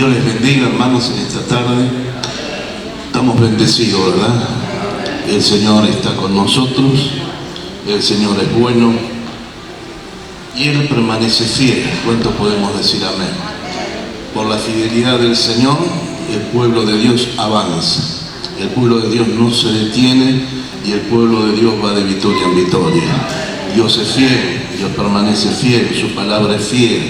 Dios les bendiga, hermanos, en esta tarde. Estamos bendecidos, ¿verdad? El Señor está con nosotros, el Señor es bueno y Él permanece fiel. ¿Cuánto podemos decir amén? Por la fidelidad del Señor, el pueblo de Dios avanza. El pueblo de Dios no se detiene y el pueblo de Dios va de victoria en victoria. Dios es fiel, Dios permanece fiel, su palabra es fiel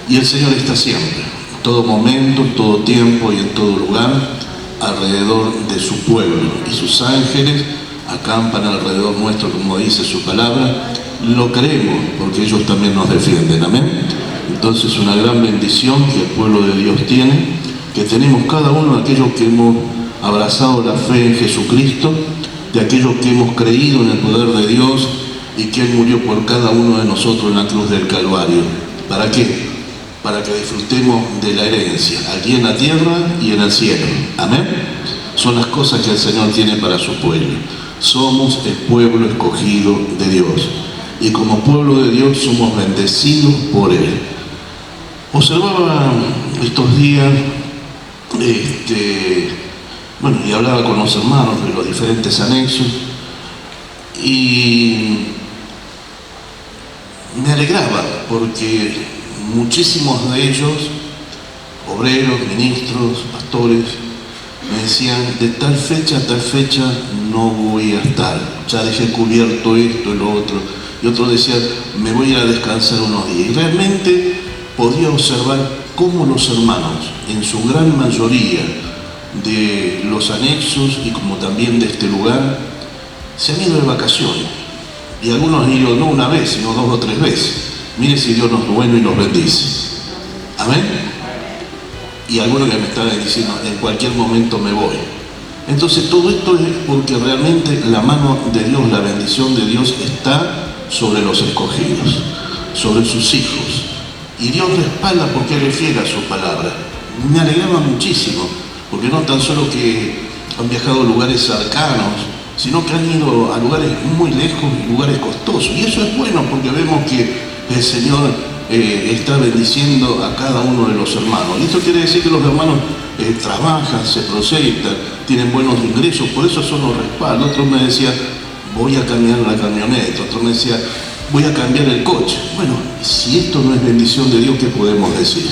y el Señor está siempre, en todo momento, en todo tiempo y en todo lugar, alrededor de su pueblo, y sus ángeles acampan alrededor nuestro, como dice su palabra. Lo creemos porque ellos también nos defienden, amén. Entonces, una gran bendición que el pueblo de Dios tiene, que tenemos cada uno de aquellos que hemos abrazado la fe en Jesucristo, de aquellos que hemos creído en el poder de Dios y que Él murió por cada uno de nosotros en la cruz del Calvario. ¿Para qué? Para que disfrutemos de la herencia, aquí en la tierra y en el cielo. Amén. Son las cosas que el Señor tiene para su pueblo. Somos el pueblo escogido de Dios. Y como pueblo de Dios somos bendecidos por Él. Observaba estos días, y hablaba con los hermanos de los diferentes anexos, y me alegraba porque muchísimos de ellos, obreros, ministros, pastores, me decían: de tal fecha a tal fecha no voy a estar, ya dejé cubierto esto y lo otro. Y otros decían: me voy a ir a descansar unos días. Y realmente podía observar cómo los hermanos, en su gran mayoría de los anexos y como también de este lugar, se han ido de vacaciones. Y algunos han ido no una vez, sino 2 o 3 veces. Mire si Dios nos es bueno y nos bendice. Amén. Y algunos que me estaban diciendo: en cualquier momento me voy. Entonces todo esto es porque realmente la mano de Dios, la bendición de Dios está sobre los escogidos, sobre sus hijos. Y Dios respalda porque Él es fiel a su palabra. Me alegraba muchísimo, porque no tan solo que han viajado a lugares cercanos, sino que han ido a lugares muy lejos y lugares costosos. Y eso es bueno porque vemos que el Señor está bendiciendo a cada uno de los hermanos. Y esto quiere decir que los hermanos trabajan, se proyectan, tienen buenos ingresos, por eso son los respaldos. Otros me decían: voy a cambiar la camioneta. Otro me decía: voy a cambiar el coche. Bueno, si esto no es bendición de Dios, ¿qué podemos decir?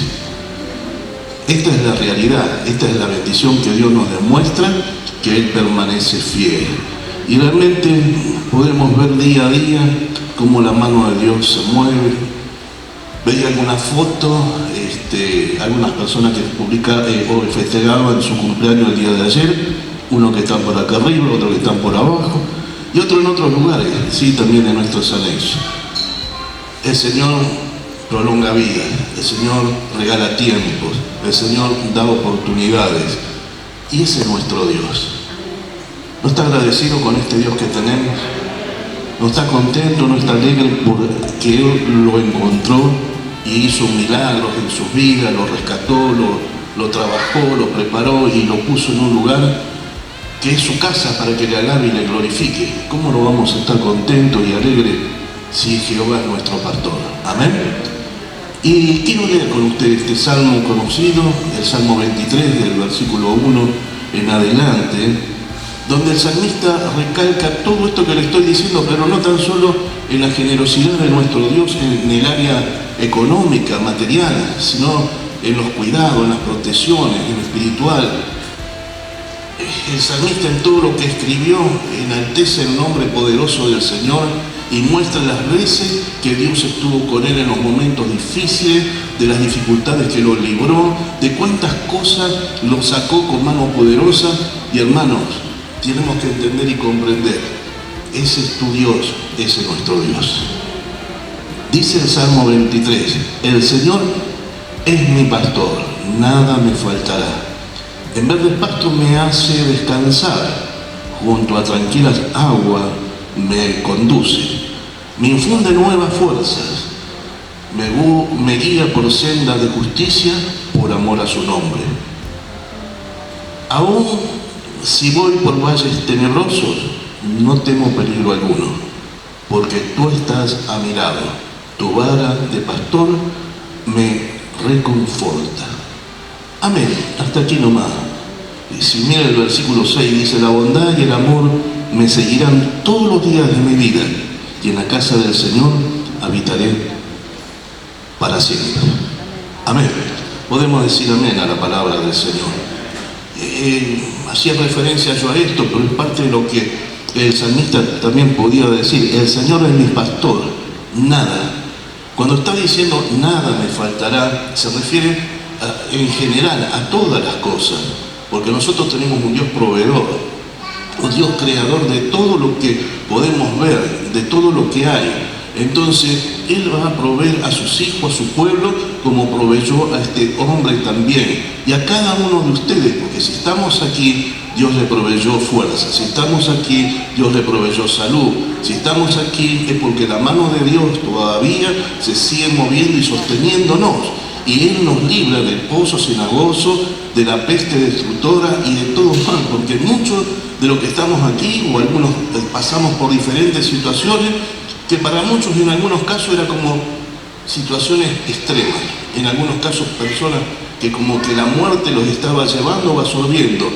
Esta es la realidad, esta es la bendición que Dios nos demuestra, que Él permanece fiel. Y realmente podemos ver día a día cómo la mano de Dios se mueve. Veía alguna foto, algunas personas que hoy festejaban su cumpleaños el día de ayer, uno que están por acá arriba, otro que están por abajo, y otro en otros lugares, sí, también en nuestros anexos. El Señor prolonga vida, el Señor regala tiempos, el Señor da oportunidades, y ese es nuestro Dios. ¿No está agradecido con este Dios que tenemos? ¿No está contento, no está alegre porque Él lo encontró y hizo milagros en sus vidas, lo rescató, lo trabajó, lo preparó y lo puso en un lugar que es su casa para que le alabe y le glorifique? ¿Cómo no vamos a estar contentos y alegres si Jehová es nuestro pastor? Amén. Y quiero leer con ustedes este salmo conocido, el Salmo 23, del versículo 1 en adelante, donde el salmista recalca todo esto que le estoy diciendo, pero no tan solo en la generosidad de nuestro Dios en el área económica, material, sino en los cuidados, en las protecciones, en lo espiritual. El salmista, en todo lo que escribió, enaltece el nombre poderoso del Señor y muestra las veces que Dios estuvo con él en los momentos difíciles, de las dificultades que lo libró, de cuántas cosas lo sacó con mano poderosa. Y hermanos, tenemos que entender y comprender: ese es tu Dios, ese es nuestro Dios. Dice el Salmo 23: el Señor es mi pastor, nada me faltará. En verdes pastos me hace descansar, junto a tranquilas aguas me conduce, me infunde nuevas fuerzas, me guía por sendas de justicia por amor a su nombre. Aún si voy por valles tenebrosos, no temo peligro alguno, porque tú estás a mi lado, tu vara de pastor me reconforta. Amén, hasta aquí nomás. Y si mira el versículo 6, dice: la bondad y el amor me seguirán todos los días de mi vida, y en la casa del Señor habitaré para siempre. Amén. Podemos decir amén a la palabra del Señor. Hacía referencia yo a esto, pero es parte de lo que el salmista también podía decir: el Señor es mi pastor, nada. Cuando está diciendo nada me faltará, se refiere en general a todas las cosas, porque nosotros tenemos un Dios proveedor, un Dios creador de todo lo que podemos ver, de todo lo que hay. Entonces Él va a proveer a sus hijos, a su pueblo, como proveyó a este hombre también, y a cada uno de ustedes, porque si estamos aquí, Dios le proveyó fuerza. Si estamos aquí, Dios le proveyó salud. Si estamos aquí es porque la mano de Dios todavía se sigue moviendo y sosteniéndonos, y Él nos libra del pozo cenagoso, de la peste destructora y de todo mal, porque muchos de los que estamos aquí, o algunos pasamos por diferentes situaciones, que para muchos en algunos casos era como situaciones extremas, en algunos casos personas que como que la muerte los estaba llevando o absorbiendo,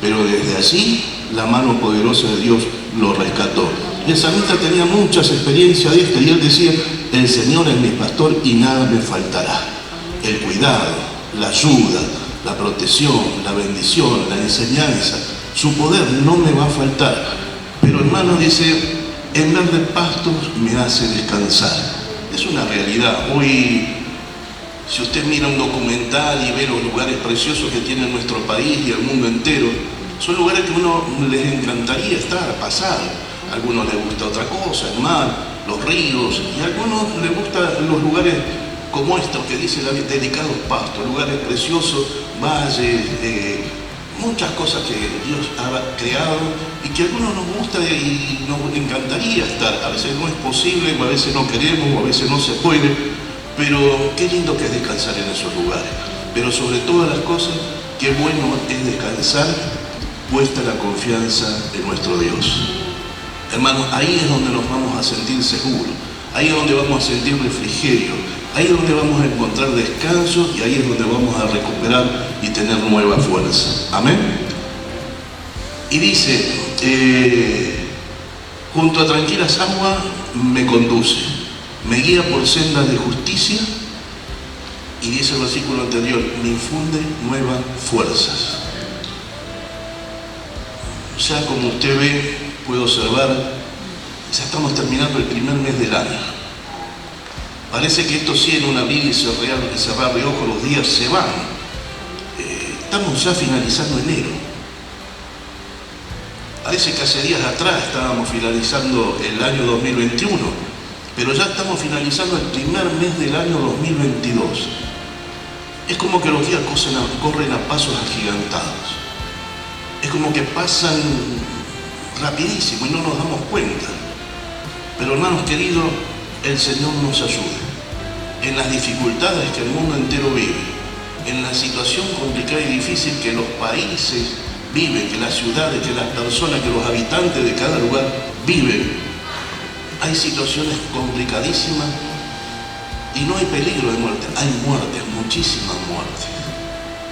pero desde allí la mano poderosa de Dios lo rescató. El salmista tenía muchas experiencias de esto, y él decía: el Señor es mi pastor y nada me faltará. El cuidado, la ayuda, la protección, la bendición, la enseñanza, su poder no me va a faltar. Pero hermano, dice: en verdes pastos me hace descansar. Es una realidad. Hoy, si usted mira un documental y ve los lugares preciosos que tiene nuestro país y el mundo entero, son lugares que a uno les encantaría estar, pasar. A algunos les gusta otra cosa, el mar, los ríos, y a algunos les gustan los lugares como estos que dice la delicados pastos, lugares preciosos, valles, muchas cosas que Dios ha creado y que a algunos nos gusta y nos encantaría estar. A veces no es posible, o a veces no queremos, o a veces no se puede, pero qué lindo que es descansar en esos lugares. Pero sobre todas las cosas, qué bueno es descansar puesta la confianza en nuestro Dios. Hermanos, ahí es donde nos vamos a sentir seguros, ahí es donde vamos a sentir refrigerio, ahí es donde vamos a encontrar descanso, y ahí es donde vamos a recuperar y tener nueva fuerza. Amén. Y dice: junto a tranquilas aguas me conduce, me guía por sendas de justicia, y dice el versículo anterior: me infunde nuevas fuerzas. O sea, como usted ve, puede observar, ya estamos terminando el primer mes del año. Parece que esto sí, en un abrir y cerrar de ojos, los días se van. Estamos ya finalizando enero. Parece que hace días atrás estábamos finalizando el año 2021, pero ya estamos finalizando el primer mes del año 2022. Es como que los días corren a pasos agigantados. Es como que pasan rapidísimo y no nos damos cuenta. Pero hermanos queridos, el Señor nos ayuda en las dificultades que el mundo entero vive, en la situación complicada y difícil que los países viven, que las ciudades, que las personas, que los habitantes de cada lugar viven. Hay situaciones complicadísimas y no hay peligro de muerte, hay muertes, muchísimas muertes.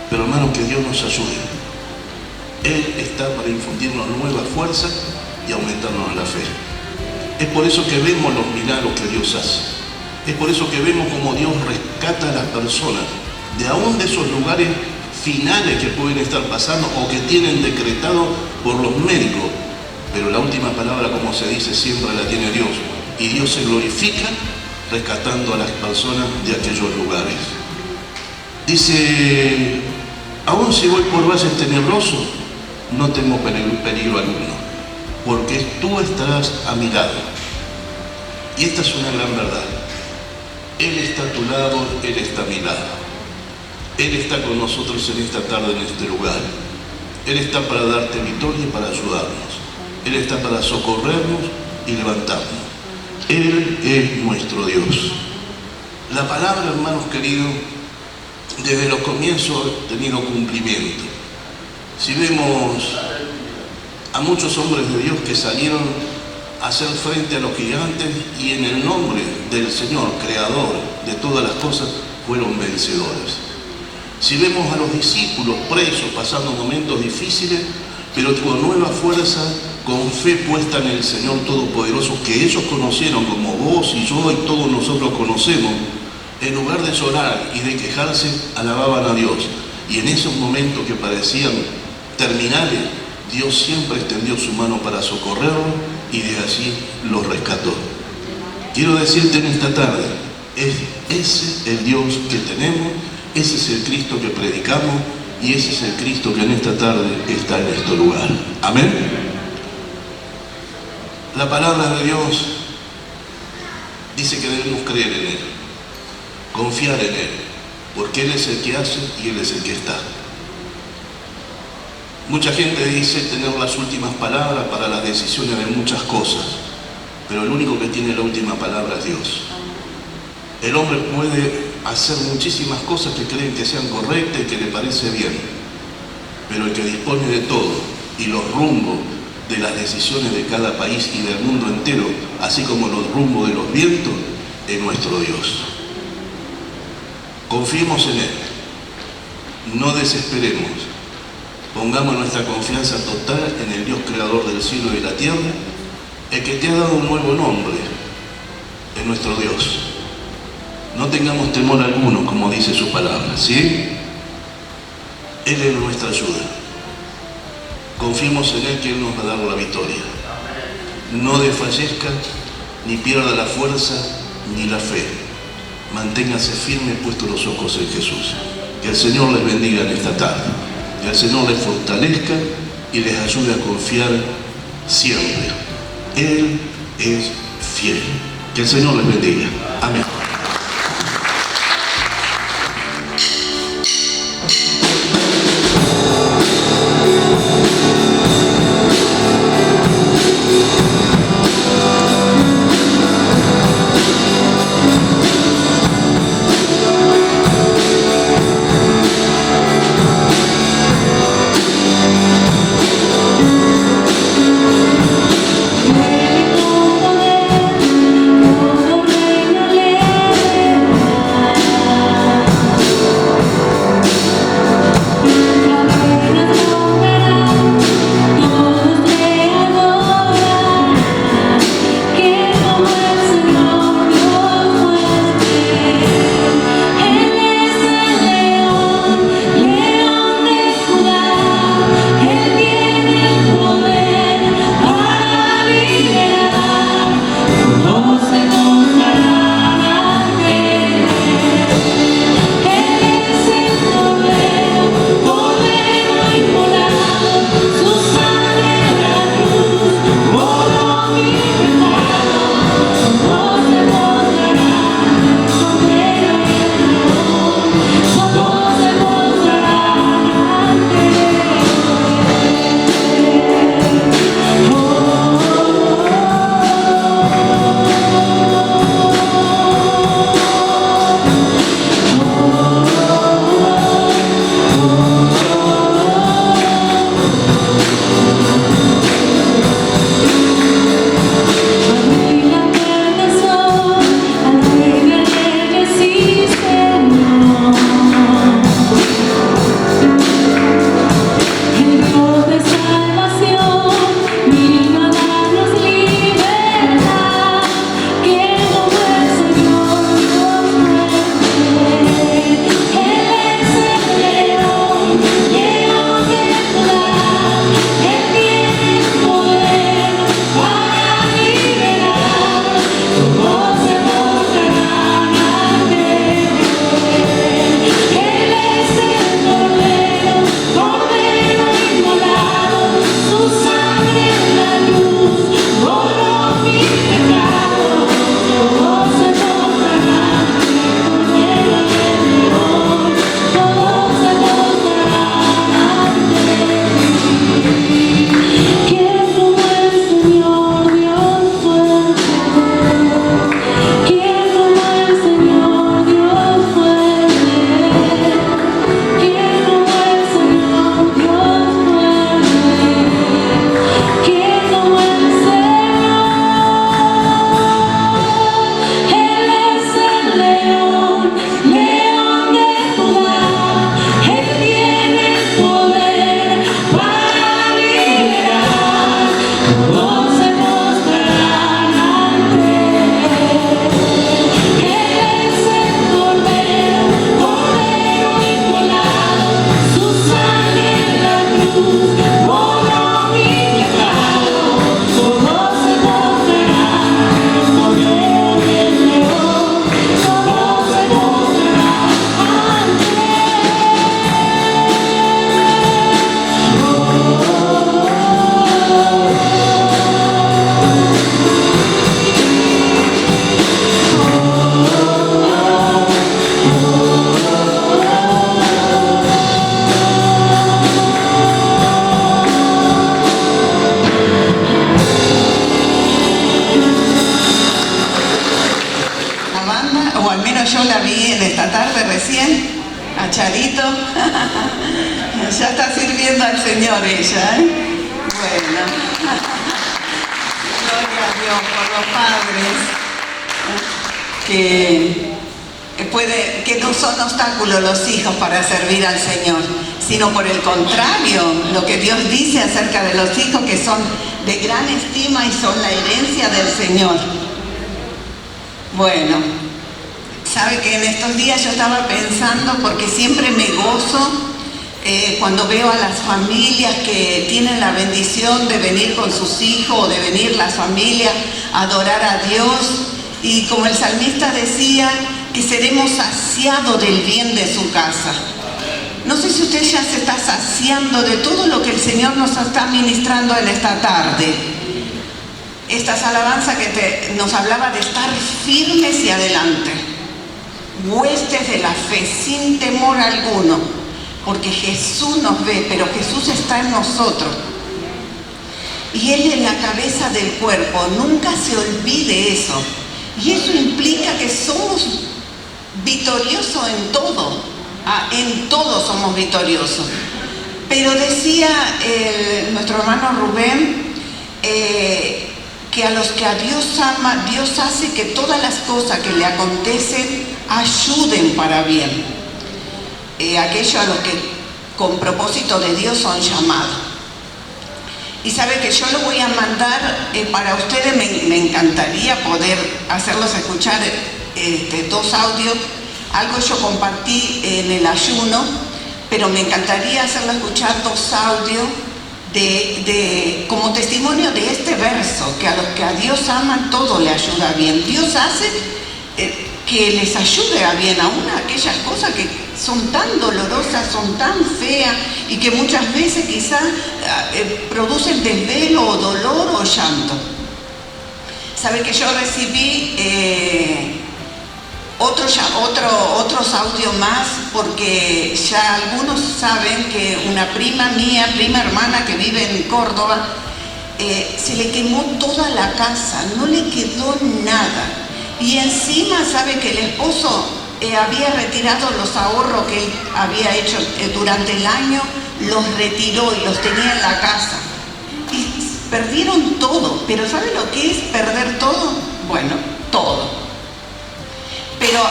Pero hermanos, que Dios nos ayude. Él está para infundirnos nueva fuerza y aumentarnos la fe. Es por eso que vemos los milagros que Dios hace. Es por eso que vemos cómo Dios rescata a las personas de aún de esos lugares finales que pueden estar pasando o que tienen decretado por los médicos. Pero la última palabra, como se dice, siempre la tiene Dios. Y Dios se glorifica rescatando a las personas de aquellos lugares. Dice: aún si voy por valles tenebrosos, no tengo peligro alguno, porque tú estarás a mi lado. Y esta es una gran verdad. Él está a tu lado, Él está a mi lado. Él está con nosotros en esta tarde, en este lugar. Él está para darte victoria y para ayudarnos. Él está para socorrernos y levantarnos. Él es nuestro Dios. La palabra, hermanos queridos, desde los comienzos ha tenido cumplimiento. Si vemos a muchos hombres de Dios que salieron a hacer frente a los gigantes y en el nombre del Señor, creador de todas las cosas, fueron vencedores. Si vemos a los discípulos presos, pasando momentos difíciles, pero con nueva fuerza, con fe puesta en el Señor Todopoderoso, que ellos conocieron como vos y yo y todos nosotros conocemos, en lugar de llorar y de quejarse, alababan a Dios. Y en esos momentos que parecían terminales, Dios siempre extendió su mano para socorrerlos y de allí los rescató. Quiero decirte en esta tarde, es ese el Dios que tenemos, ese es el Cristo que predicamos y ese es el Cristo que en esta tarde está en este lugar. Amén. La palabra de Dios dice que debemos creer en Él, confiar en Él, porque Él es el que hace y Él es el que está. Mucha gente dice tener las últimas palabras para las decisiones de muchas cosas, pero el único que tiene la última palabra es Dios. El hombre puede hacer muchísimas cosas que creen que sean correctas y que le parece bien, pero el que dispone de todo y los rumbos de las decisiones de cada país y del mundo entero, así como los rumbos de los vientos, es nuestro Dios. Confiemos en Él, no desesperemos, pongamos nuestra confianza total en el Dios creador del cielo y de la tierra, el que te ha dado un nuevo nombre, es nuestro Dios. No tengamos temor alguno, como dice su palabra, ¿sí? Él es nuestra ayuda. Confiemos en Él, que Él nos va a dar la victoria. No desfallezca, ni pierda la fuerza, ni la fe. Manténgase firme, puestos los ojos en Jesús. Que el Señor les bendiga en esta tarde. Que el Señor les fortalezca y les ayude a confiar siempre. Él es fiel. Que el Señor les bendiga. Amén. Todo reino le yo la vi en esta tarde recién, a Charito. Ya está sirviendo al Señor ella, ¿eh? Bueno. Gloria a Dios por los padres que no son obstáculos los hijos para servir al Señor, sino por el contrario, lo que Dios dice acerca de los hijos, que son de gran estima y son la herencia del Señor. Bueno, sabe que en estos días yo estaba pensando, porque siempre me gozo cuando veo a las familias que tienen la bendición de venir con sus hijos, o de venir las familias a adorar a Dios, y como el salmista decía, que seremos saciados del bien de su casa. No sé si usted ya se está saciando de todo lo que el Señor nos está ministrando en esta tarde. Estas alabanzas que nos hablaba de estar firmes y adelante, huestes de la fe, sin temor alguno, porque Jesús nos ve, pero Jesús está en nosotros. Y Él es la cabeza del cuerpo, nunca se olvide eso. Y eso implica que somos victoriosos en todo. En todo somos victoriosos. Pero decía nuestro hermano Rubén, que a los que a Dios ama, Dios hace que todas las cosas que le acontecen ayuden para bien. Aquellos a los que con propósito de Dios son llamados. Y sabe que yo lo voy a mandar para ustedes. Me encantaría poder hacerlos escuchar dos audios. Algo yo compartí en el ayuno, pero me encantaría hacerlo escuchar dos audios como testimonio de este verso, que a los que a Dios aman todo le ayuda bien. Dios hace que les ayude a bien, aún aquellas cosas que son tan dolorosas, son tan feas y que muchas veces quizás producen desvelo o dolor o llanto. Sabe que yo recibí otros audios más, porque ya algunos saben que una prima mía, prima hermana que vive en Córdoba, se le quemó toda la casa, no le quedó nada. Y encima sabe que el esposo había retirado los ahorros que él había hecho durante el año, los retiró y los tenía en la casa. Y perdieron todo. Pero ¿sabe lo que es perder todo? Bueno, todo. Pero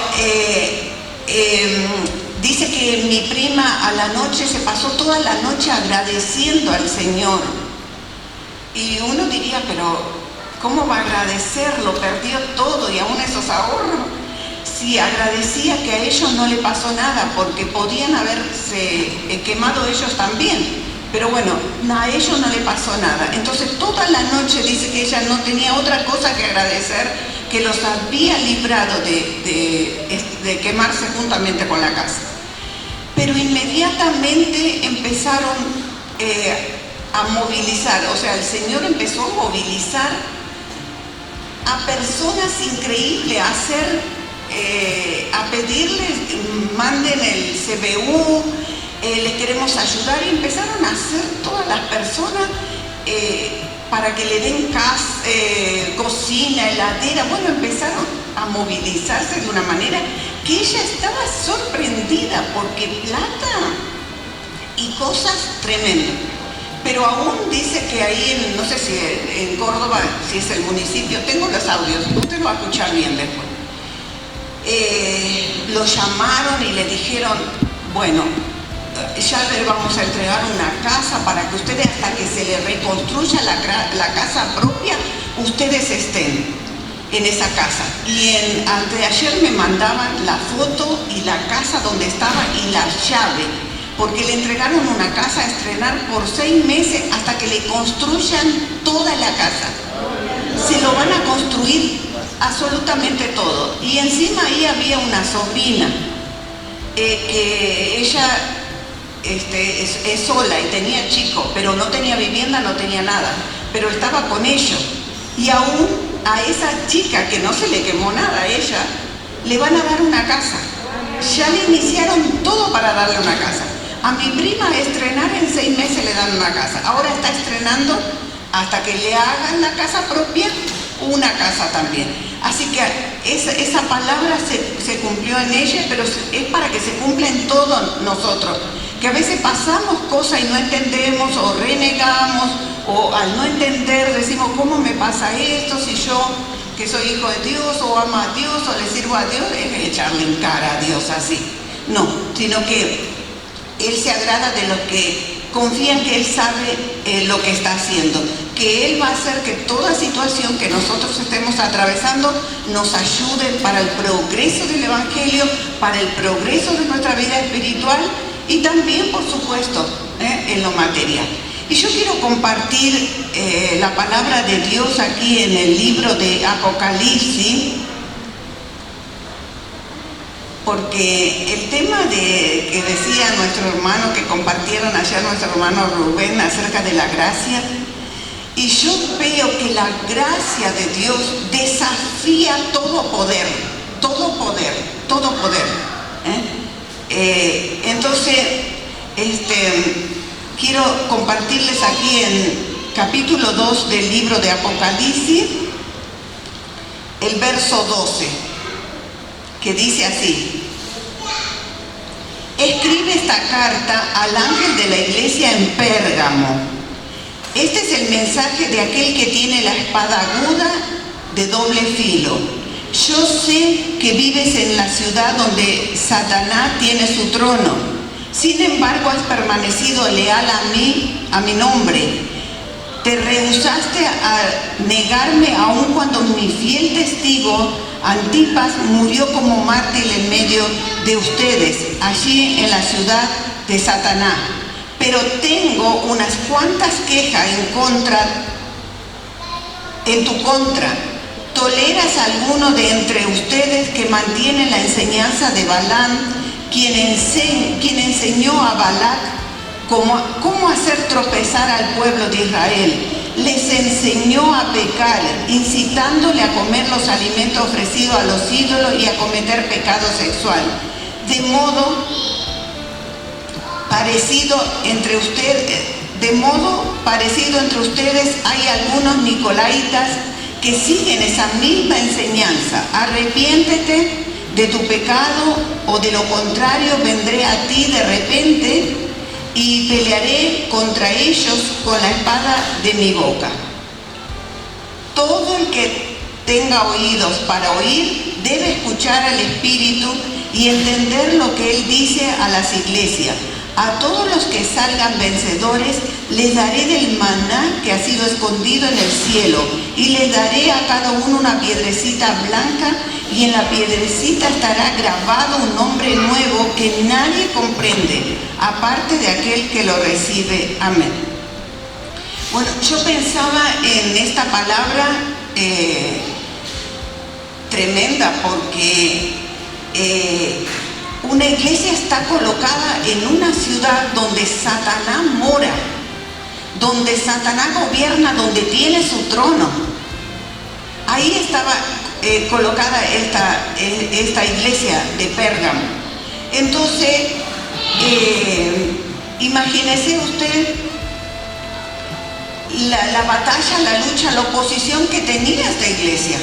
dice que mi prima a la noche se pasó toda la noche agradeciendo al Señor. Y uno diría, pero ¿cómo va a agradecerlo? Perdió todo y aún esos ahorros. Sí, agradecía que a ellos no le pasó nada, porque podían haberse quemado ellos también. Pero bueno, a ellos no le pasó nada. Entonces toda la noche dice que ella no tenía otra cosa que agradecer, que los había librado de quemarse juntamente con la casa. Pero inmediatamente empezaron a movilizar, o sea, el Señor empezó a movilizar a personas increíbles, a pedirles, manden el CBU, les queremos ayudar, y empezaron a hacer todas las personas para que le den casa, cocina, heladera. Bueno, empezaron a movilizarse de una manera que ella estaba sorprendida, porque plata y cosas tremendas. Pero aún dice que ahí, no sé si en Córdoba, si es el municipio, tengo los audios, usted lo va a escuchar bien después. Lo llamaron y le dijeron, bueno, ya le vamos a entregar una casa para que ustedes, hasta que se le reconstruya la casa propia, ustedes estén en esa casa. Y anteayer me mandaban la foto y la casa donde estaba y la llave, porque le entregaron una casa a estrenar por 6 meses hasta que le construyan toda la casa. Se lo van a construir absolutamente todo. Y encima ahí había una sobrina que ella es sola y tenía chicos, pero no tenía vivienda, no tenía nada, pero estaba con ellos. Y aún a esa chica que no se le quemó nada a ella, le van a dar una casa. Ya le iniciaron todo para darle una casa. A mi prima estrenar en 6 meses le dan una casa. Ahora está estrenando hasta que le hagan la casa propia, una casa también. Así que esa palabra se cumplió en ella, pero es para que se cumpla en todos nosotros. Que a veces pasamos cosas y no entendemos, o renegamos, o al no entender decimos, ¿cómo me pasa esto? Si yo, que soy hijo de Dios, o amo a Dios, o le sirvo a Dios, es echarle en cara a Dios así. No, sino que Él se agrada de los que confían que Él sabe lo que está haciendo, que Él va a hacer que toda situación que nosotros estemos atravesando nos ayude para el progreso del Evangelio, para el progreso de nuestra vida espiritual y también, por supuesto, en lo material. Y yo quiero compartir la palabra de Dios aquí en el libro de Apocalipsis, porque el tema que decía nuestro hermano, que compartieron ayer nuestro hermano Rubén acerca de la gracia, y yo veo que la gracia de Dios desafía todo poder, todo poder, todo poder. Entonces, quiero compartirles aquí en capítulo 2 del libro de Apocalipsis, el verso 12, que dice así: escribe esta carta al ángel de la iglesia en Pérgamo. Este es el mensaje de aquel que tiene la espada aguda de doble filo. Yo sé que vives en la ciudad donde Satanás tiene su trono. Sin embargo, has permanecido leal a mí, a mi nombre. Te rehusaste a negarme aun cuando mi fiel testigo Antipas murió como mártir en medio de ustedes, allí en la ciudad de Satanás. Pero tengo unas cuantas quejas en tu contra. ¿Toleras a alguno de entre ustedes que mantiene la enseñanza de Balaam, quien enseñó a Balac cómo hacer tropezar al pueblo de Israel? Les enseñó a pecar, incitándole a comer los alimentos ofrecidos a los ídolos y a cometer pecado sexual. De modo parecido entre ustedes hay algunos nicolaitas que siguen esa misma enseñanza. Arrepiéntete de tu pecado, o de lo contrario vendré a ti de repente y pelearé contra ellos con la espada de mi boca. Todo el que tenga oídos para oír debe escuchar al Espíritu y entender lo que Él dice a las iglesias. A todos los que salgan vencedores les daré del maná que ha sido escondido en el cielo, y les daré a cada uno una piedrecita blanca, y en la piedrecita estará grabado un nombre nuevo que nadie comprende, aparte de aquel que lo recibe. Amén. Bueno, yo pensaba en esta palabra tremenda, porque una iglesia está colocada en una ciudad donde Satanás mora, donde Satanás gobierna, donde tiene su trono. Ahí estaba colocada esta iglesia de Pérgamo. Entonces, imagínese usted la batalla, la lucha, la oposición que tenía esta iglesia.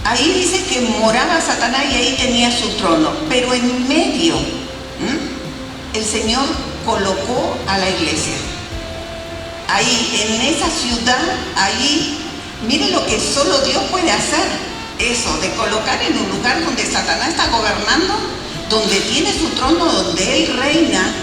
Ahí dice que moraba Satanás y ahí tenía su trono, pero en medio el Señor colocó a la iglesia. Ahí, en esa ciudad, ahí, miren lo que solo Dios puede hacer, eso, de colocar en un lugar donde Satanás está gobernando, donde tiene su trono, donde Él reina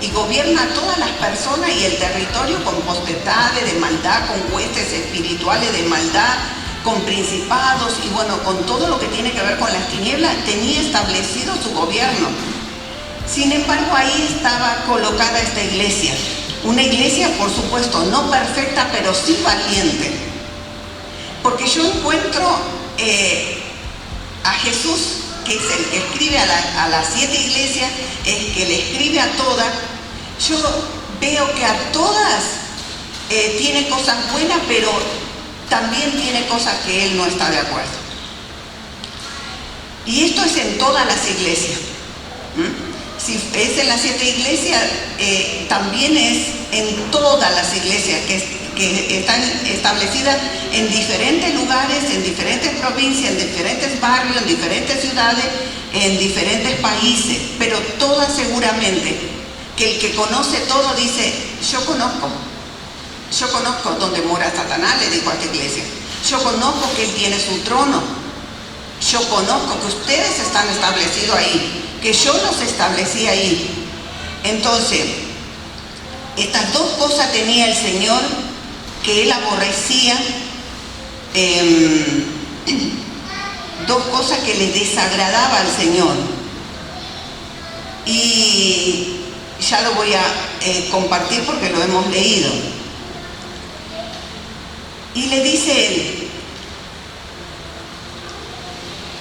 y gobierna a todas las personas y el territorio con potestades de maldad, con huestes espirituales de maldad, con principados y bueno, con todo lo que tiene que ver con las tinieblas. Tenía establecido su gobierno. Sin embargo, ahí estaba colocada esta iglesia. Una iglesia, por supuesto, no perfecta, pero sí valiente. Porque yo encuentro a Jesús, que es el que escribe a las 7 iglesias, el que le escribe a todas. Yo veo que a todas tiene cosas buenas, pero también tiene cosas que Él no está de acuerdo. Y esto es en todas las iglesias. Si es en las 7 iglesias, también es en todas las iglesias que que están establecidas en diferentes lugares, en diferentes provincias, en diferentes barrios, en diferentes ciudades, en diferentes países, pero todas seguramente, que el que conoce todo dice, yo conozco donde mora Satanás, le dijo a esta iglesia, yo conozco que él tiene su trono, yo conozco que ustedes están establecidos ahí, que yo los establecí ahí. Entonces, estas dos cosas tenía el Señor que él aborrecía, dos cosas que le desagradaba al Señor. Y ya lo voy a compartir porque lo hemos leído. Y le dice él,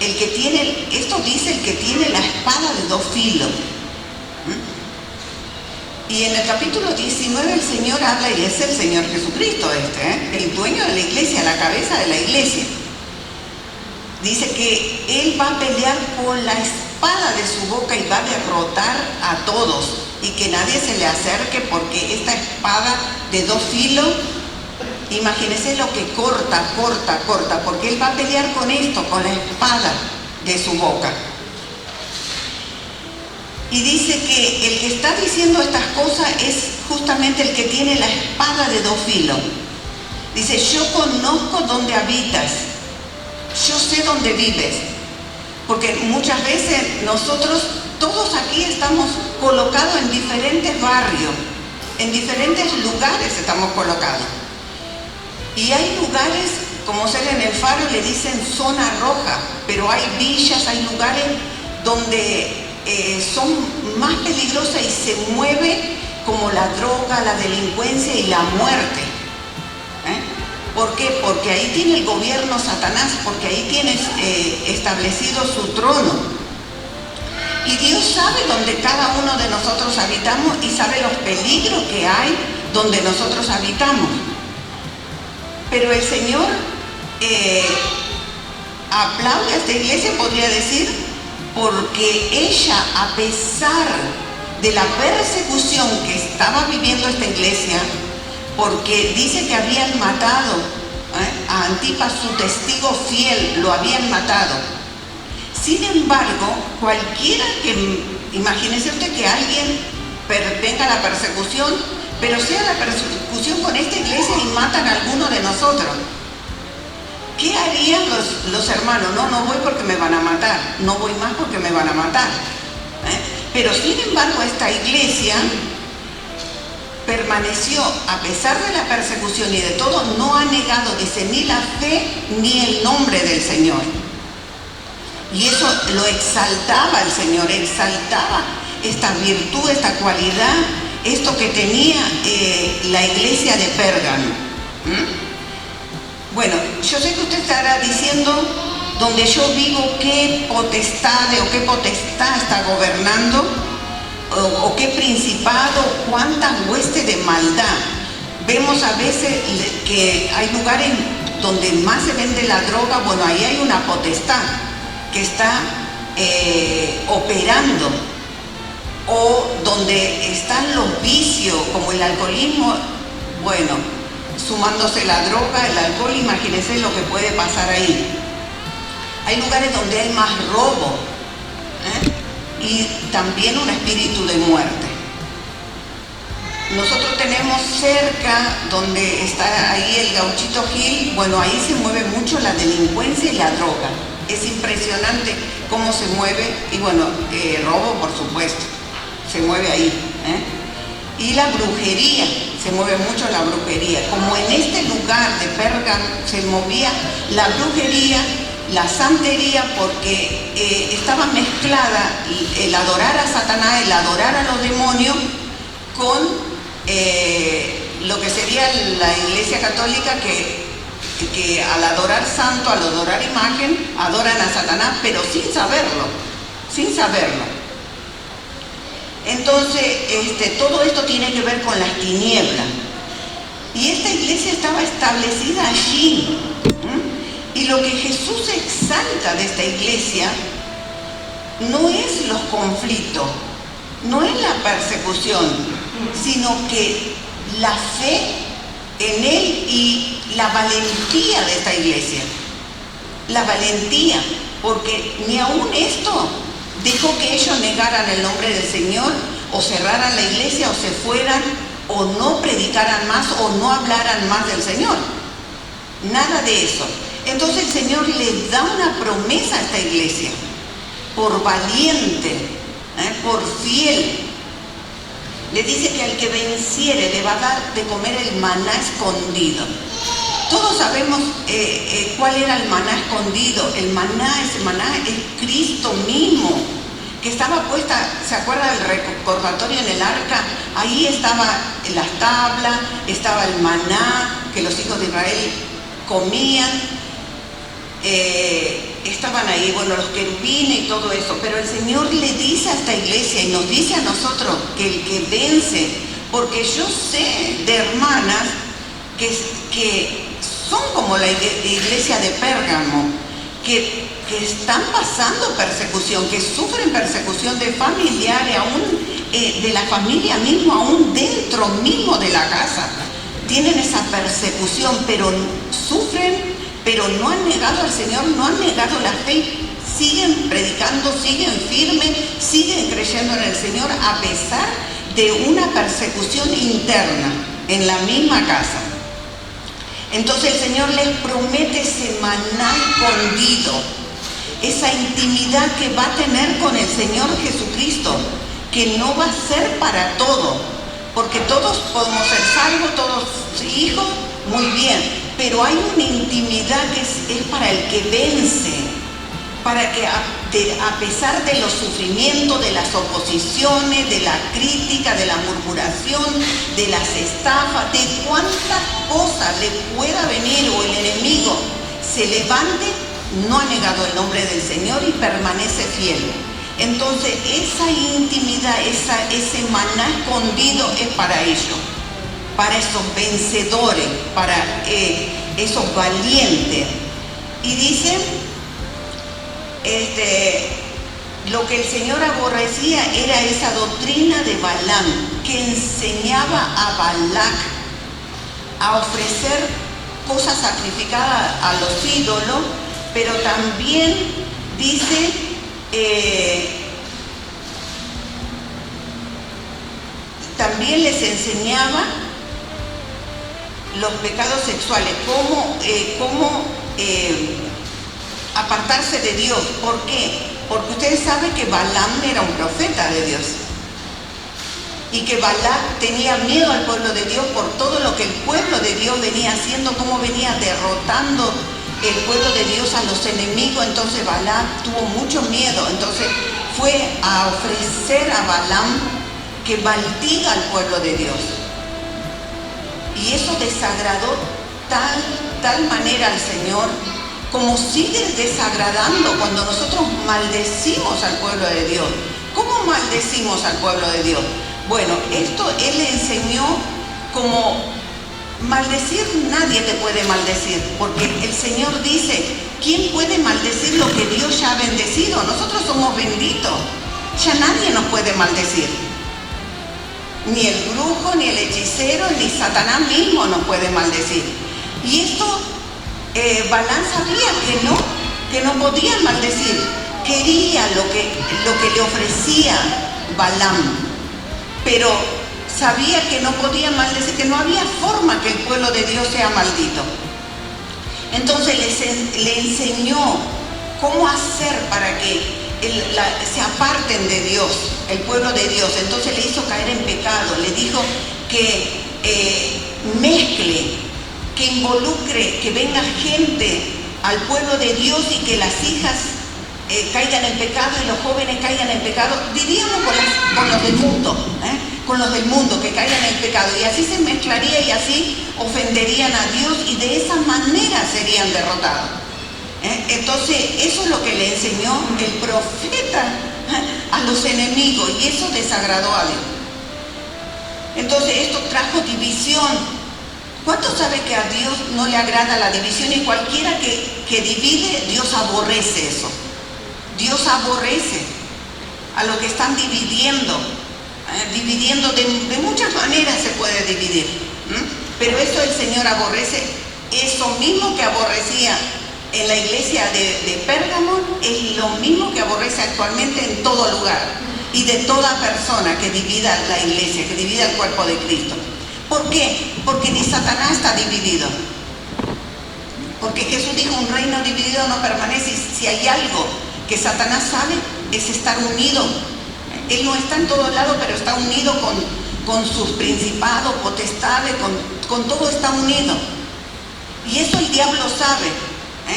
el que tiene, esto dice el que tiene la espada de dos filos. Y en el capítulo 19 el Señor habla, y es el Señor Jesucristo el dueño de la iglesia, la cabeza de la iglesia. Dice que Él va a pelear con la espada de su boca y va a derrotar a todos. Y que nadie se le acerque porque esta espada de dos filos, imagínense lo que corta, porque Él va a pelear con esto, con la espada de su boca. Y dice que el que está diciendo estas cosas es justamente el que tiene la espada de dos filos. Dice, yo conozco dónde habitas, yo sé dónde vives. Porque muchas veces nosotros, todos aquí estamos colocados en diferentes barrios, en diferentes lugares estamos colocados. Y hay lugares, como ser en el Faro le dicen zona roja, pero hay villas, hay lugares donde son más peligrosas y se mueve como la droga, la delincuencia y la muerte. ¿Por qué? Porque ahí tiene el gobierno Satanás, porque ahí tiene establecido su trono. Y Dios sabe dónde cada uno de nosotros habitamos y sabe los peligros que hay donde nosotros habitamos. Pero el Señor aplaude a esta iglesia, podría decir, porque ella, a pesar de la persecución que estaba viviendo esta iglesia, porque dice que habían matado a Antipas, su testigo fiel, lo habían matado. Sin embargo, cualquiera que, imagínese usted que alguien venga a la persecución, pero sea la persecución con esta iglesia y matan a alguno de nosotros. ¿Qué harían los hermanos? No voy porque me van a matar, no voy más porque me van a matar. Pero sin embargo esta iglesia permaneció, a pesar de la persecución y de todo, no ha negado, dice, ni la fe ni el nombre del Señor. Y eso lo exaltaba el Señor, exaltaba esta virtud, esta cualidad, esto que tenía la iglesia de Pérgamo. Bueno, yo sé que usted estará diciendo, donde yo vivo, qué potestad está gobernando, o qué principado, cuántas huestes de maldad. Vemos a veces que hay lugares donde más se vende la droga, bueno, ahí hay una potestad que está operando, o donde están los vicios, como el alcoholismo, bueno, sumándose la droga, el alcohol, imagínense lo que puede pasar ahí. Hay lugares donde hay más robo, y también un espíritu de muerte. Nosotros tenemos cerca, donde está ahí el Gauchito Gil, bueno, ahí se mueve mucho la delincuencia y la droga. Es impresionante cómo se mueve, y bueno, robo por supuesto, se mueve ahí. Y la brujería, se mueve mucho la brujería. Como en este lugar de Pérgamo se movía la brujería, la santería, porque estaba mezclada el adorar a Satanás, el adorar a los demonios, con lo que sería la Iglesia Católica, que al adorar santo, al adorar imagen, adoran a Satanás, pero sin saberlo, sin saberlo. Entonces, todo esto tiene que ver con las tinieblas. Y esta iglesia estaba establecida allí. Y lo que Jesús exalta de esta iglesia no es los conflictos, no es la persecución, sino que la fe en él y la valentía de esta iglesia. La valentía, porque ni aún esto dejó que ellos negaran el nombre del Señor, o cerraran la iglesia, o se fueran, o no predicaran más, o no hablaran más del Señor. Nada de eso. Entonces el Señor les da una promesa a esta iglesia, por valiente, por fiel. Le dice que al que venciere le va a dar de comer el maná escondido. Todos sabemos cuál era el maná escondido. El maná, ese maná es Cristo mismo, que estaba puesta, ¿se acuerda del recordatorio en el arca? Ahí estaban las tablas, estaba el maná que los hijos de Israel comían, estaban ahí, bueno, los querubines y todo eso. Pero el Señor le dice a esta iglesia y nos dice a nosotros que el que vence, porque yo sé de hermanas que son como la iglesia de Pérgamo, que están pasando persecución, que sufren persecución de familiares, aún de la familia mismo, aún dentro mismo de la casa. Tienen esa persecución, pero sufren, pero no han negado al Señor, no han negado la fe, siguen predicando, siguen firmes, siguen creyendo en el Señor a pesar de una persecución interna en la misma casa. Entonces el Señor les promete ese maná escondido, esa intimidad que va a tener con el Señor Jesucristo, que no va a ser para todo, porque todos podemos ser salvos, todos hijos, muy bien, pero hay una intimidad que es para el que vence, para que a pesar de los sufrimientos, de las oposiciones, de la crítica, de la murmuración, de las estafas, de cuántas cosas le pueda venir o el enemigo se levante, no ha negado el nombre del Señor y permanece fiel. Entonces esa intimidad, ese maná escondido es para ellos, para esos vencedores, para esos valientes. Y dice, lo que el Señor aborrecía era esa doctrina de Balaam, que enseñaba a Balac a ofrecer cosas sacrificadas a los ídolos, pero también dice también les enseñaba los pecados sexuales, cómo apartarse de Dios. ¿Por qué? Porque ustedes saben que Balaam era un profeta de Dios y que Balac tenía miedo al pueblo de Dios por todo lo que el pueblo de Dios venía haciendo, cómo venía derrotando el pueblo de Dios a los enemigos. Entonces Balac tuvo mucho miedo, entonces fue a ofrecer a Balaam que maldiga al pueblo de Dios, y eso desagradó tal manera al Señor, como sigue desagradando cuando nosotros maldecimos al pueblo de Dios. ¿Cómo maldecimos al pueblo de Dios? Bueno, esto Él le enseñó como maldecir. Nadie te puede maldecir, porque el Señor dice, ¿quién puede maldecir lo que Dios ya ha bendecido? Nosotros somos benditos, ya nadie nos puede maldecir. Ni el brujo, ni el hechicero, ni Satanás mismo nos puede maldecir. Y esto Balaam sabía que no podía maldecir. Quería lo que le ofrecía Balaam, pero sabía que no podía maldecir, que no había forma que el pueblo de Dios sea maldito. Entonces le enseñó cómo hacer para que se aparten de Dios, el pueblo de Dios. Entonces le hizo caer en pecado, le dijo que mezcle, que involucre, que venga gente al pueblo de Dios y que las hijas caigan en pecado y los jóvenes caigan en pecado, diríamos con los del mundo, con los del mundo, que caigan en pecado, y así se mezclaría y así ofenderían a Dios y de esa manera serían derrotados. Entonces eso es lo que le enseñó el profeta a los enemigos, y eso desagradó a Dios. Entonces esto trajo división. ¿Cuántos saben que a Dios no le agrada la división? Y cualquiera que divide, Dios aborrece eso. Dios aborrece a los que están dividiendo. Dividiendo de muchas maneras se puede dividir. Pero eso el Señor aborrece, eso mismo que aborrecía en la iglesia de Pérgamo, es lo mismo que aborrece actualmente en todo lugar y de toda persona que divida la iglesia, que divida el cuerpo de Cristo. ¿Por qué? Porque ni Satanás está dividido. Porque Jesús dijo, un reino dividido no permanece. Y si hay algo que Satanás sabe, es estar unido. Él no está en todos lados, pero está unido con sus principados, potestades, con todo está unido. Y eso el diablo sabe.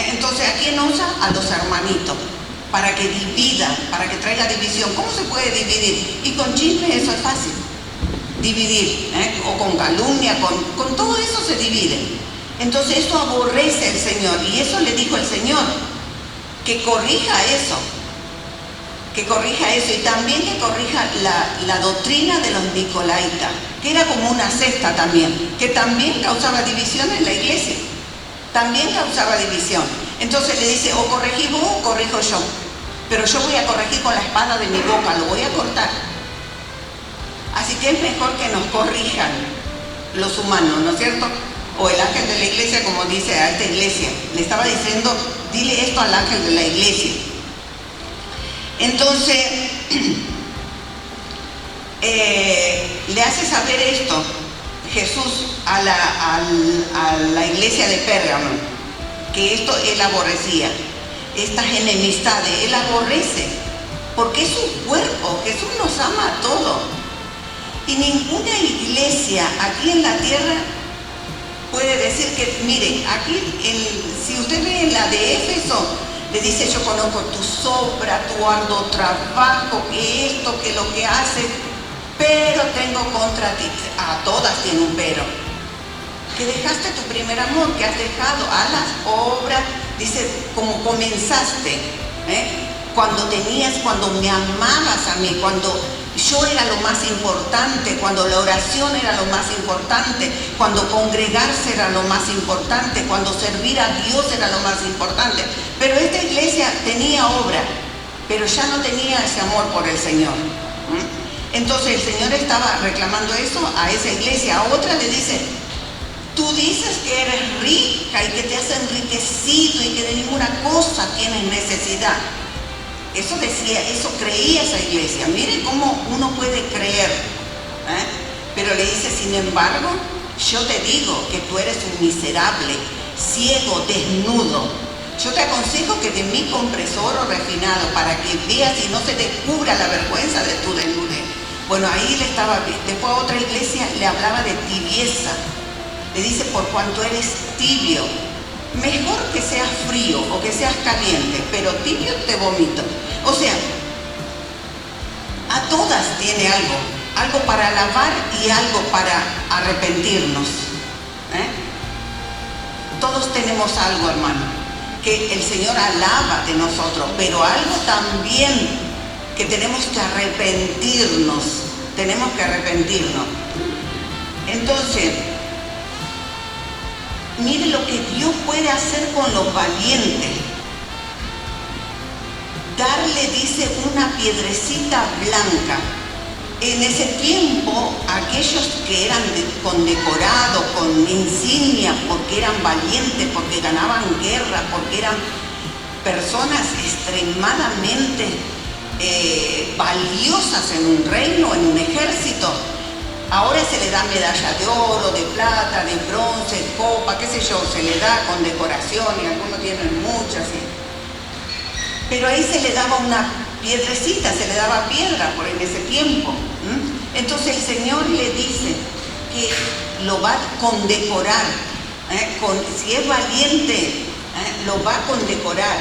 Entonces, ¿a quién usa? A los hermanitos, para que divida, para que traiga división. ¿Cómo se puede dividir? Y con chisme eso es fácil, dividir, o con calumnia, con todo eso se divide. Entonces eso aborrece el Señor, y eso le dijo el Señor, que corrija eso, y también que corrija la doctrina de los nicolaitas, que era como una secta también, que también causaba división en la iglesia, también causaba división. Entonces le dice, o corregís vos o corrijo yo, pero yo voy a corregir con la espada de mi boca, lo voy a cortar. Así que es mejor que nos corrijan los humanos, ¿no es cierto? O el ángel de la iglesia, como dice a esta iglesia, le estaba diciendo, dile esto al ángel de la iglesia. Entonces, le hace saber esto Jesús a la iglesia de Pérgamo, que esto él aborrecía, estas enemistades, él aborrece, porque es su cuerpo. Jesús nos ama a todos. Y ninguna iglesia aquí en la tierra puede decir que, miren, aquí, si usted ve en la de Éfeso, le dice, yo conozco tus obras, tu arduo trabajo, que esto, que lo que haces, pero tengo contra ti. A todas tiene un pero. Que dejaste tu primer amor, que has dejado a las obras, dice, como comenzaste, cuando me amabas a mí, cuando yo era lo más importante, cuando la oración era lo más importante, cuando congregarse era lo más importante, cuando servir a Dios era lo más importante. Pero esta iglesia tenía obra, pero ya no tenía ese amor por el Señor. Entonces el Señor estaba reclamando eso a esa iglesia. A otra le dice, tú dices que eres rica y que te has enriquecido y que de ninguna cosa tienes necesidad. Eso decía, eso creía esa iglesia. Miren cómo uno puede creer, pero le dice, sin embargo, yo te digo que tú eres un miserable, ciego, desnudo. Yo te aconsejo que de mí compres oro refinado para que veas y no se te cubra la vergüenza de tu desnudez. Bueno, ahí después a otra iglesia le hablaba de tibieza. Le dice, por cuanto eres tibio, mejor que seas frío o que seas caliente, pero tibio te vomito. O sea, a todas tiene algo para alabar y algo para arrepentirnos. Todos tenemos algo, hermano, que el Señor alaba de nosotros, pero algo también que tenemos que arrepentirnos. Entonces, mire lo que Dios puede hacer con los valientes. Darle, dice, una piedrecita blanca. En ese tiempo, aquellos que eran condecorados con insignia porque eran valientes, porque ganaban guerra, porque eran personas extremadamente valiosas en un reino, en un ejército, ahora se le da medalla de oro, de plata, de bronce, copa, qué sé yo, se le da con decoración y algunos tienen muchas. Pero ahí se le daba una piedrecita, se le daba piedra en ese tiempo. Entonces el Señor le dice que lo va a condecorar, si es valiente, lo va a condecorar.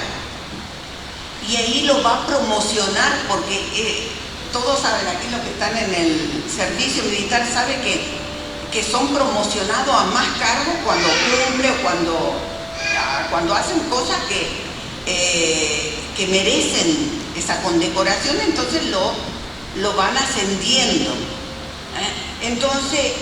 Y ahí lo va a promocionar, porque todos saben, aquí los que están en el servicio militar saben que son promocionados a más cargos cuando cumplen o cuando hacen cosas que merecen esa condecoración, entonces lo van ascendiendo. Entonces,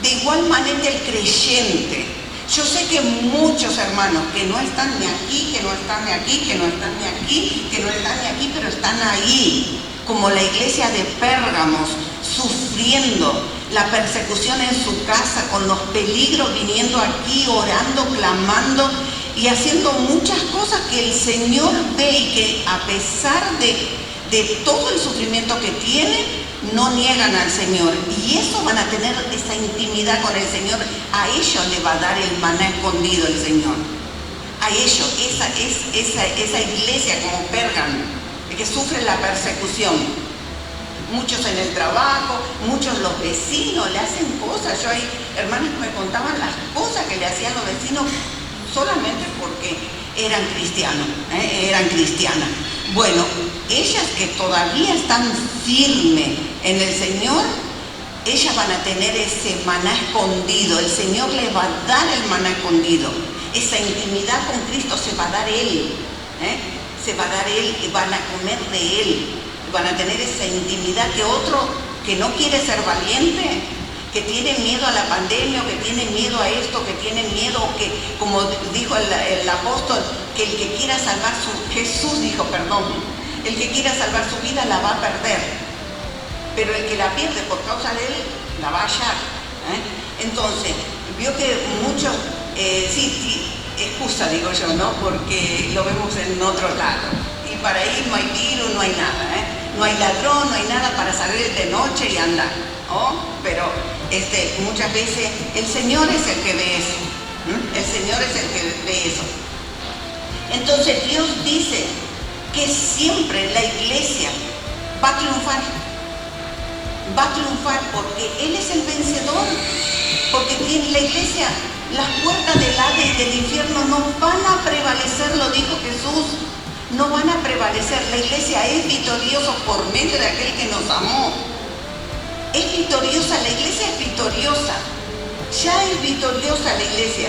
de igual manera el creyente. Yo sé que muchos hermanos que no están ni aquí, que no están ni aquí, que no están ni aquí, que no están ni aquí, pero están ahí, como la iglesia de Pérgamos, sufriendo, la persecución en su casa, con los peligros viniendo aquí, orando, clamando y haciendo muchas cosas que el Señor ve y que a pesar de todo el sufrimiento que tienen, no niegan al Señor. Y eso van a tener esa intimidad con el Señor. A ellos le va a dar el maná escondido el Señor. A ellos, esa iglesia como Pérgamo, que sufre la persecución. Muchos en el trabajo, muchos los vecinos le hacen cosas. Yo hay hermanos que me contaban las cosas que le hacían los vecinos solamente porque eran cristianos, eran cristianas. Bueno, ellas que todavía están firmes en el Señor, ellas van a tener ese maná escondido. El Señor les va a dar el maná escondido. Esa intimidad con Cristo se va a dar Él. Se va a dar Él y van a comer de Él. Van a tener esa intimidad que otro que no quiere ser valiente, que tiene miedo a la pandemia, o que tiene miedo a esto, que tiene miedo, o que, como dijo el apóstol, que el que quiera salvar Jesús dijo, perdón, el que quiera salvar su vida la va a perder, pero el que la pierde por causa de él, la va a hallar. Entonces, vio que muchos, sí, excusa digo yo, ¿no? Porque lo vemos en otro lado. Y para ir no hay virus, no hay nada, no hay ladrón, no hay nada para salir de noche y andar, ¿oh? Pero muchas veces el Señor es el que ve eso, el Señor es el que ve eso. Entonces Dios dice que siempre la iglesia va a triunfar porque Él es el vencedor, porque tiene la iglesia, las puertas del Hades y del infierno no van a prevalecer, lo dijo Jesús. No van a prevalecer. La iglesia es victoriosa por medio de aquel que nos amó. Es victoriosa, la iglesia es victoriosa. Ya es victoriosa la iglesia.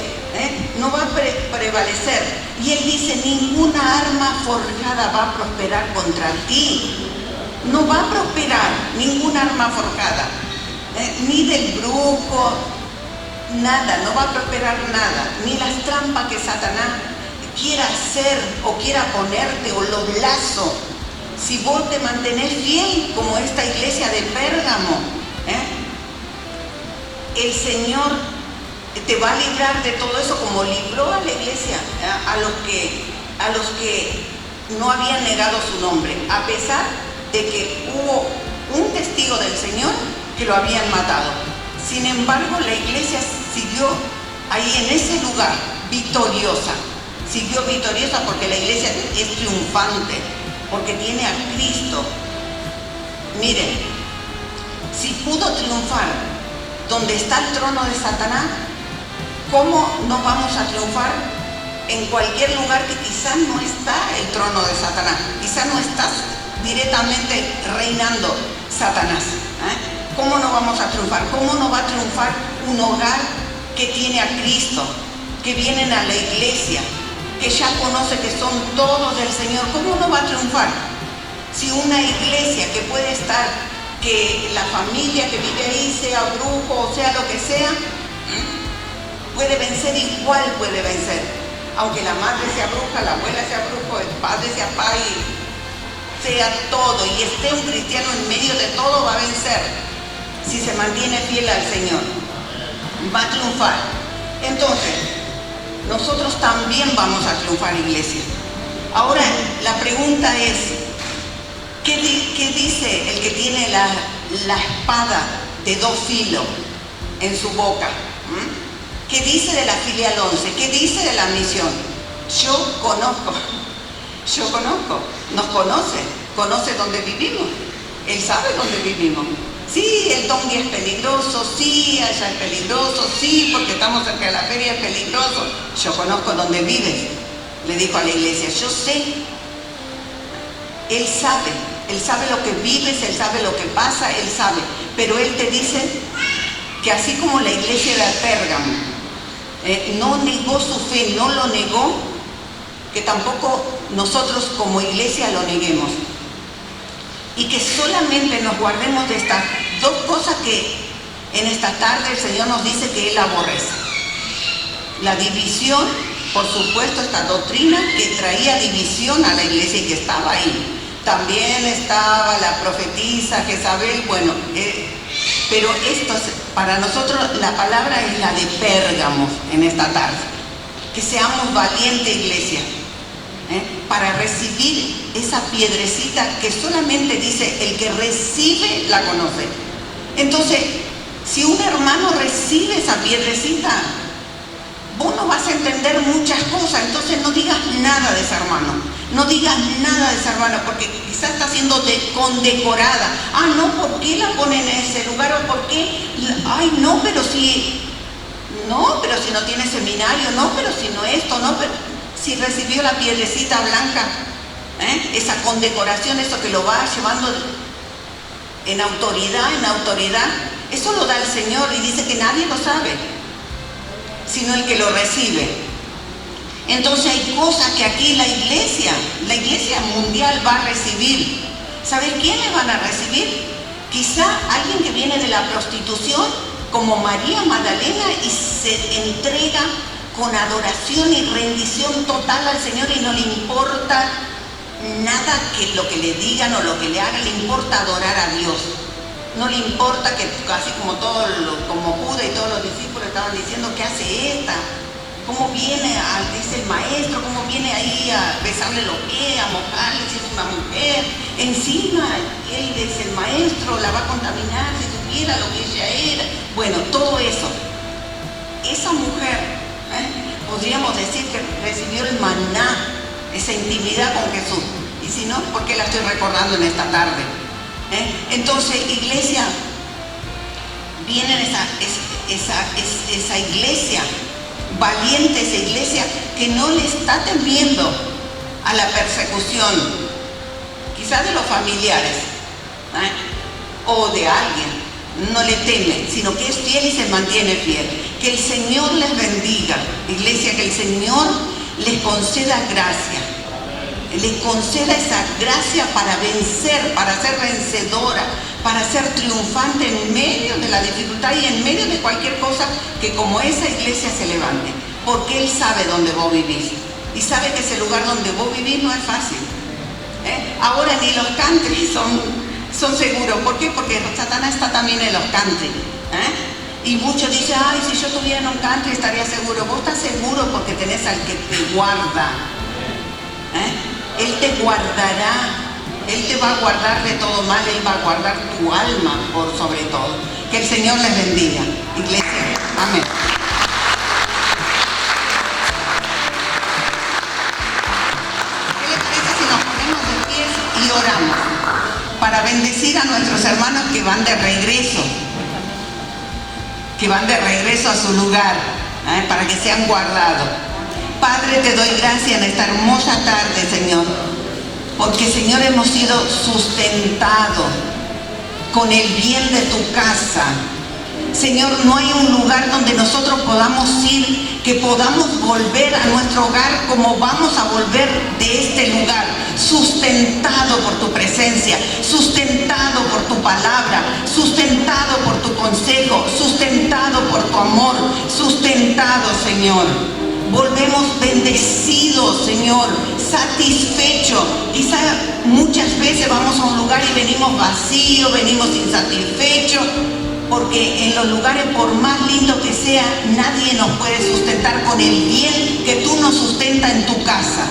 No va a prevalecer. Y Él dice, ninguna arma forjada va a prosperar contra ti. No va a prosperar ninguna arma forjada. Ni del brujo, nada, no va a prosperar nada. Ni las trampas que Satanás quiera hacer o quiera ponerte o los lazos. Si vos te mantenés fiel como esta iglesia de Pérgamo, el Señor te va a librar de todo eso, como libró a la iglesia, a los que no habían negado su nombre, a pesar de que hubo un testigo del Señor que lo habían matado. Sin embargo, la iglesia siguió ahí en ese lugar victoriosa. Siguió victoriosa porque la iglesia es triunfante, porque tiene a Cristo. Miren, si pudo triunfar donde está el trono de Satanás, ¿cómo no vamos a triunfar en cualquier lugar que quizás no está el trono de Satanás? Quizás no está directamente reinando Satanás. ¿Cómo no vamos a triunfar? ¿Cómo no va a triunfar un hogar que tiene a Cristo, que vienen a la iglesia, que ya conoce que son todos del Señor? ¿Cómo no va a triunfar? Si una iglesia que puede estar, que la familia que vive ahí sea brujo o sea lo que sea, puede vencer, igual puede vencer. Aunque la madre sea bruja, la abuela sea brujo, el padre sea pai, sea todo, y esté un cristiano en medio de todo, va a vencer. Si se mantiene fiel al Señor, va a triunfar. Entonces, nosotros también vamos a triunfar, iglesia. Ahora, la pregunta es, ¿qué dice el que tiene la espada de dos filos en su boca? ¿Qué dice de la filial 11? ¿Qué dice de la misión? Yo conozco, nos conoce dónde vivimos. Él sabe dónde vivimos. Sí, el Tongui es peligroso, sí, allá es peligroso, sí, porque estamos cerca de la feria, es peligroso. Yo conozco dónde vives, le dijo a la iglesia, yo sé. Él sabe lo que vives, Él sabe lo que pasa, Él sabe. Pero Él te dice que así como la iglesia de Pérgamo no negó su fe, no lo negó, que tampoco nosotros como iglesia lo neguemos. Y que solamente nos guardemos de estas dos cosas que en esta tarde el Señor nos dice que Él aborrece. La división, por supuesto, esta doctrina que traía división a la iglesia y que estaba ahí. También estaba la profetisa Jezabel, bueno, Pero para nosotros la palabra es la de Pérgamo en esta tarde. Que seamos valientes, iglesia, para recibir esa piedrecita que solamente dice el que recibe la conoce. Entonces, si un hermano recibe esa piedrecita, vos no vas a entender muchas cosas. Entonces no digas nada de ese hermano, no digas nada de esa hermana, porque quizás está siendo condecorada. Ah, no, ¿por qué la ponen en ese lugar? ¿O por qué? Ay, no, pero si no tiene seminario, no, pero si no esto, no, pero si recibió la piedrecita blanca, esa condecoración, eso que lo va llevando en autoridad, eso lo da el Señor, y dice que nadie lo sabe, sino el que lo recibe. Entonces hay cosas que aquí la iglesia mundial va a recibir. ¿Sabes quiénes van a recibir? Quizá alguien que viene de la prostitución, como María Magdalena, y se entrega con adoración y rendición total al Señor, y no le importa nada que lo que le digan o lo que le hagan, le importa adorar a Dios. No le importa que, así como como Judas y todos los discípulos estaban diciendo, ¿qué hace esta? ¿Cómo viene, dice el maestro, cómo viene ahí a besarle los pies, a mojarle, si es una mujer? Encima, él dice, el maestro la va a contaminar, si supiera lo que ella era. Bueno, todo eso. Esa mujer, podríamos decir que recibió el maná, esa intimidad con Jesús. Y si no, ¿por qué la estoy recordando en esta tarde? Entonces, iglesia, viene esa iglesia valiente, esa iglesia que no le está temiendo a la persecución, quizás de los familiares, o de alguien, no le teme, sino que es fiel y se mantiene fiel. Que el Señor les bendiga, iglesia, que el Señor les conceda gracia, les conceda esa gracia para vencer, para ser vencedora, para ser triunfante en medio de la dificultad y en medio de cualquier cosa que como esa iglesia se levante, porque Él sabe dónde vos vivís y sabe que ese lugar donde vos vivís no es fácil. Ahora ni los country son seguros. ¿Por qué? Porque Satanás está también en los country. Y muchos dicen, ay, si yo estuviera en un country estaría seguro. Vos estás seguro porque tenés al que te guarda. Él te guardará, Él te va a guardar de todo mal, Él va a guardar tu alma por sobre todo. Que el Señor les bendiga, iglesia. Amén. ¿Qué les parece si nos ponemos de pies y oramos para bendecir a nuestros hermanos que van de regreso a su lugar, para que sean guardados? Padre, te doy gracias en esta hermosa tarde, Señor, porque, Señor, hemos sido sustentados con el bien de tu casa. Señor, no hay un lugar donde nosotros podamos ir, que podamos volver a nuestro hogar como vamos a volver de este lugar, sustentado por tu presencia, sustentado por tu palabra, sustentado por tu consejo, sustentado por tu amor, sustentado, Señor. Volvemos bendecidos, Señor, satisfechos. Quizá muchas veces vamos a un lugar y venimos vacíos, venimos insatisfechos, porque en los lugares, por más lindo que sea, nadie nos puede sustentar con el bien que tú nos sustentas en tu casa.